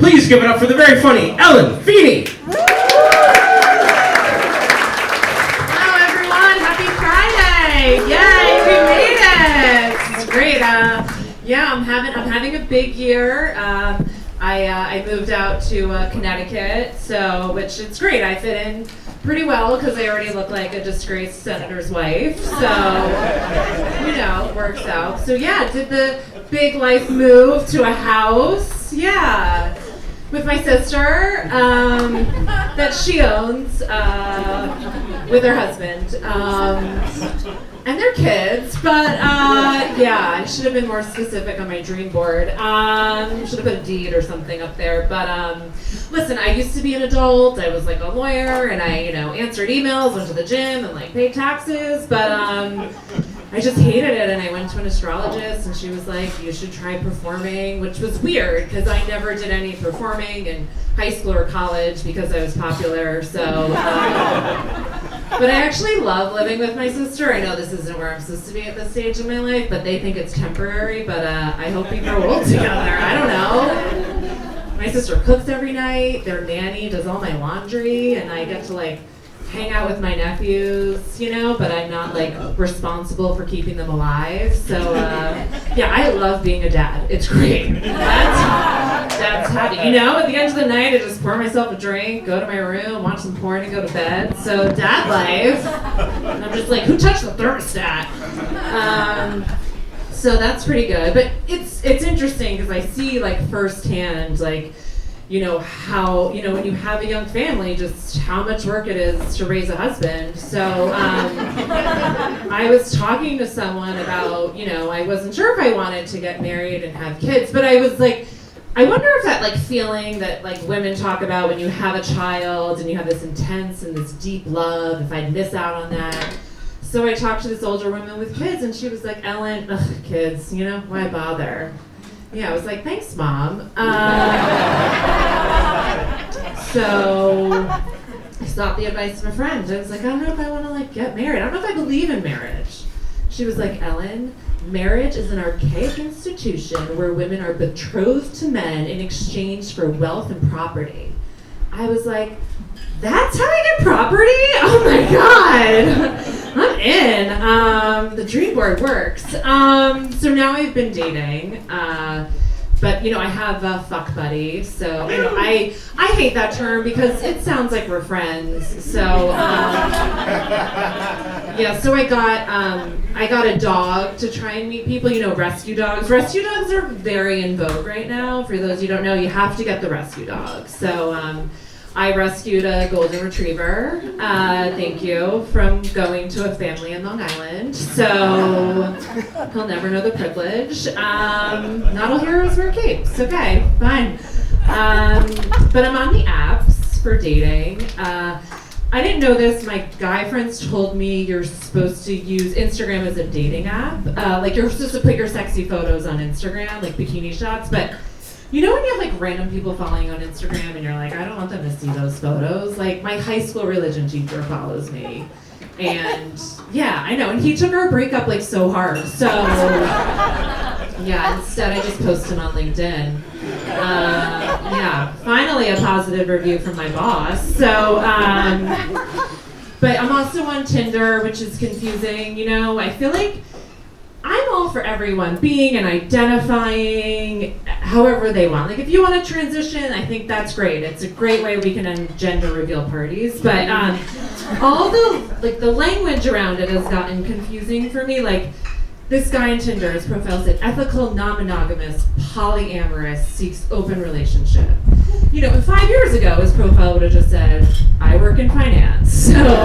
Please give it up for the very funny Ellen Feeney. Hello everyone, happy Friday! Yay, we made it! It's great. I'm having a big year. I moved out to Connecticut, which it's great. I fit in pretty well because I already look like a disgraced senator's wife. So, it works out. So did the big life move to a house. Yeah. With my sister, that she owns, with her husband, and their kids, but I should have been more specific on my dream board. Should have put a deed or something up there, but listen, I used to be an adult. I was like a lawyer, and I, answered emails, went to the gym, and paid taxes, but I just hated it, and I went to an astrologist, and she was like, you should try performing, which was weird, because I never did any performing in high school or college because I was popular, so, but I actually love living with my sister. I know this isn't where I'm supposed to be at this stage in my life, but they think it's temporary, but I hope we grow old together. I don't know. My sister cooks every night, their nanny does all my laundry, and I get to, hang out with my nephews, but I'm not responsible for keeping them alive. So I love being a dad. It's great. Dad's happy. At the end of the night, I just pour myself a drink, go to my room, watch some porn, and go to bed. So dad life. And I'm just like, who touched the thermostat? So that's pretty good. But it's interesting because I see firsthand how, when you have a young family, just how much work it is to raise a husband. So I was talking to someone about, I wasn't sure if I wanted to get married and have kids, but I was like, I wonder if that feeling that women talk about when you have a child and you have this intense and this deep love, if I'd miss out on that. So I talked to this older woman with kids, and she was like, Ellen, kids, why bother? Yeah, I was like, thanks, Mom. So I sought the advice of a friend. I was like, I don't know if I want to get married. I don't know if I believe in marriage. She was like, Ellen, marriage is an archaic institution where women are betrothed to men in exchange for wealth and property. I was like, that's how I get property? Oh my God. I'm in. The dream board works. So now I've been dating, but I have a fuck buddy. So I hate that term because it sounds like we're friends. So so I got a dog to try and meet people. Rescue dogs. Rescue dogs are very in vogue right now. For those who don't know, you have to get the rescue dog. So I rescued a golden retriever, thank you, from going to a family in Long Island. So he'll never know the privilege. Not all heroes wear capes. Okay, fine. But I'm on the apps for dating. I didn't know this. My guy friends told me you're supposed to use Instagram as a dating app. You're supposed to put your sexy photos on Instagram, bikini shots, but when you have random people following on Instagram and you're like, I don't want them to see those photos. My high school religion teacher follows me. And I know. And he took our breakup so hard. So instead I just posted him on LinkedIn. Finally a positive review from my boss. So, but I'm also on Tinder, which is confusing. I feel like I'm all for everyone being and identifying however they want. If you want to transition, I think that's great. It's a great way we can end gender reveal parties. But all the language around it has gotten confusing for me. This guy on Tinder, his profile said, ethical, non-monogamous, polyamorous, seeks open relationship. 5 years ago, his profile would have just said, I work in finance. So,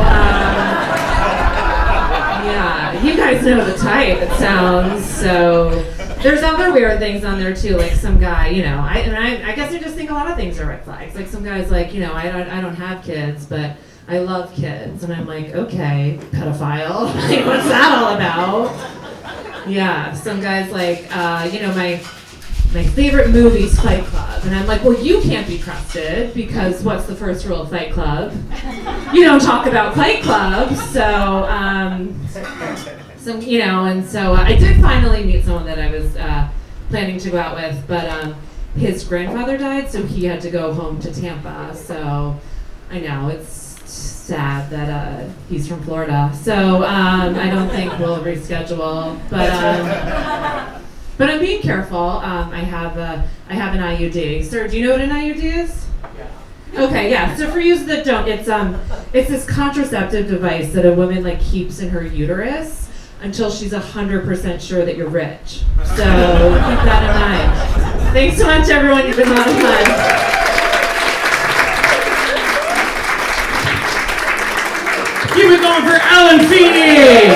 you guys know the type, it sounds. So there's other weird things on there too, some guy, I guess I just think a lot of things are red flags. Some guy's I don't have kids, but I love kids. And I'm like, okay, pedophile. What's that all about? Yeah, some guy's my favorite movie's Fight Club. And I'm like, well, you can't be trusted because what's the first rule of Fight Club? You don't talk about Fight Club. So, I did finally meet someone that I was planning to go out with. But his grandfather died, so he had to go home to Tampa. So I know it's sad that he's from Florida. So I don't think we'll reschedule. But I'm being careful. I have an IUD. Sir, do you know what an IUD is? Yeah. Okay, yeah. So for you that don't, it's this contraceptive device that a woman like keeps in her uterus until she's 100% sure that you're rich. So keep that in mind. Thanks so much, everyone. You've been a lot of fun. Keep it going for Ellen Feeney!